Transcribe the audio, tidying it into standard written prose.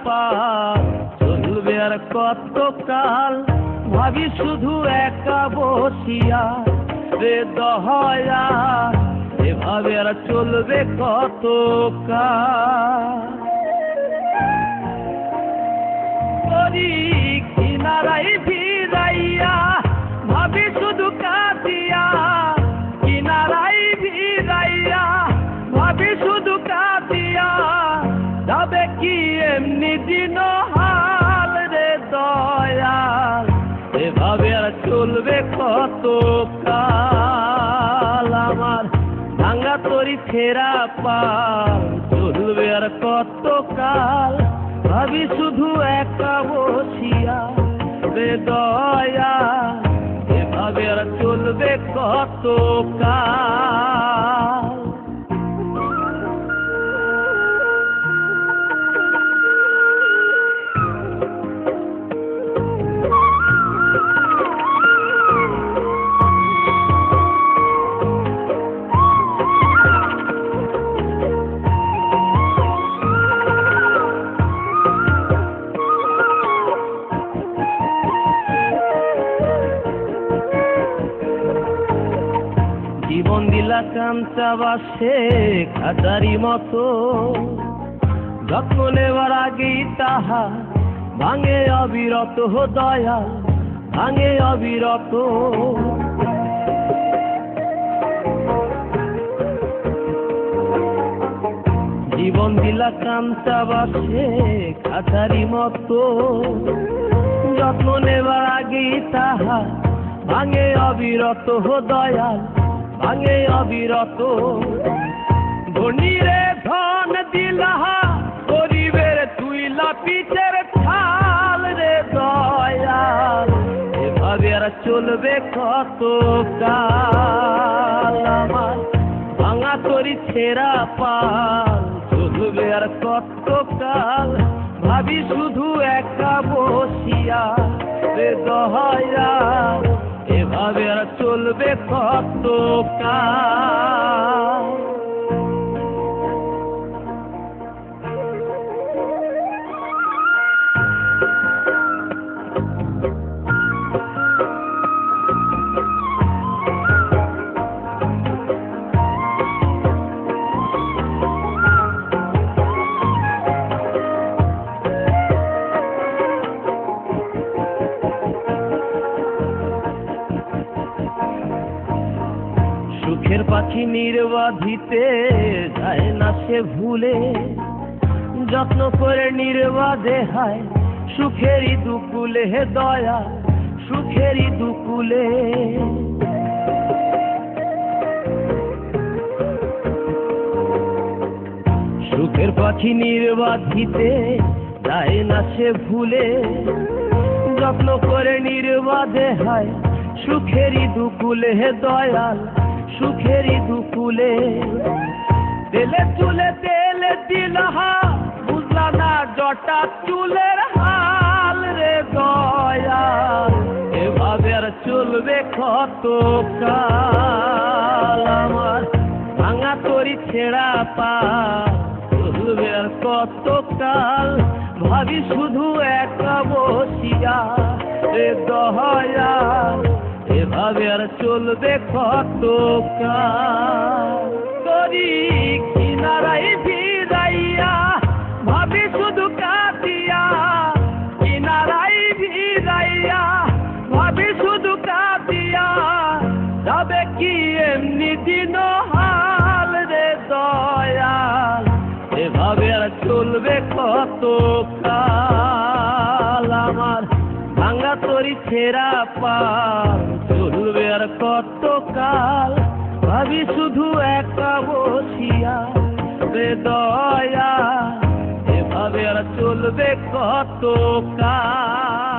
পাল চলবে আর কতকাল ভাবি শুধু একা বসিয়া রে দয়া এভাবে আর চলবে কতকাল করি কিনারাই ভিড়াইয়া ভাবি শুধু কাঁদিয়া কিনারাই ভিড়াইয়া ভাবি শুধু কাঁদিয়া যাবে কি এমনি দিন হাল রে দয়াল এভাবে আর চলবে কতকাল আমার ভাঙা তরি ছেঁড়া পাল চলবে আর কতকাল ভাবি শুধু একা বসিয়া রে দয়াল এভাবে আর চলবে কতকাল জীবন দিলা কাঞ্চা বাসে খাদারি মতো যত্ন নেবার আগেই তাহা ভাঙে অবিরত দয়াল ভাঙে অবিরত জীবন দিলা কাঞ্চা বাসে খাদারি মতো যত্ন নেবার আগেই তাহা ভাঙে অবিরত দয়াল ভাঙে অবিরত ধনীরে ধন দিলা গরিবের তুইলা পিঠের ছাল রে দয়াল এভাবে আর চলবে কতকাল আমার ভাঙা তরি ছেঁড়া পাল চলবে আর কতকাল ভাবি শুধু একা বসিয়া রে দয়াল এভাবে আর চলবে কতকাল সুখের পাখি নির্বাধিতে যায় না সে ভুলে যত্ন করে নির্বাধে হয় সুখেরই দুকুলে হে দয়া সুখেরই দুকুলে সুখের পাখি নির্বাধিতে যায় না সে ভুলে যত্ন করে নির্বাধে হয় সুখেরই দুকুলে হে দয়াল সুখেরই দুকুলে তেলে চুলে তেল দিলহা বুঝলা না জটা চুলের হাল রে দয়াল এভাবে আর চলবে কতকাল আমার ভাঙা তরি ছেঁড়া পাল চলবে আর কতকাল ভাবি শুধু একা বসিয়া রে দয়াল এভাবে আর চলবে কতকাল করি কিনারাই ভিড়াইয়া ভাবি শুধু কাঁদিয়া কিনারাই ভিড়াইয়া ভাবি শুধু কাঁদিয়া যাবে কি এমনি দিন হাল রে দয়াল এভাবে আর চলবে কতকাল আমার ভাঙা তরি ছেঁড়া পাল চলবে আর কতকাল ভাবি শুধু একা বসিয়া রে দয়া এভাবে আর চলবে কতকাল।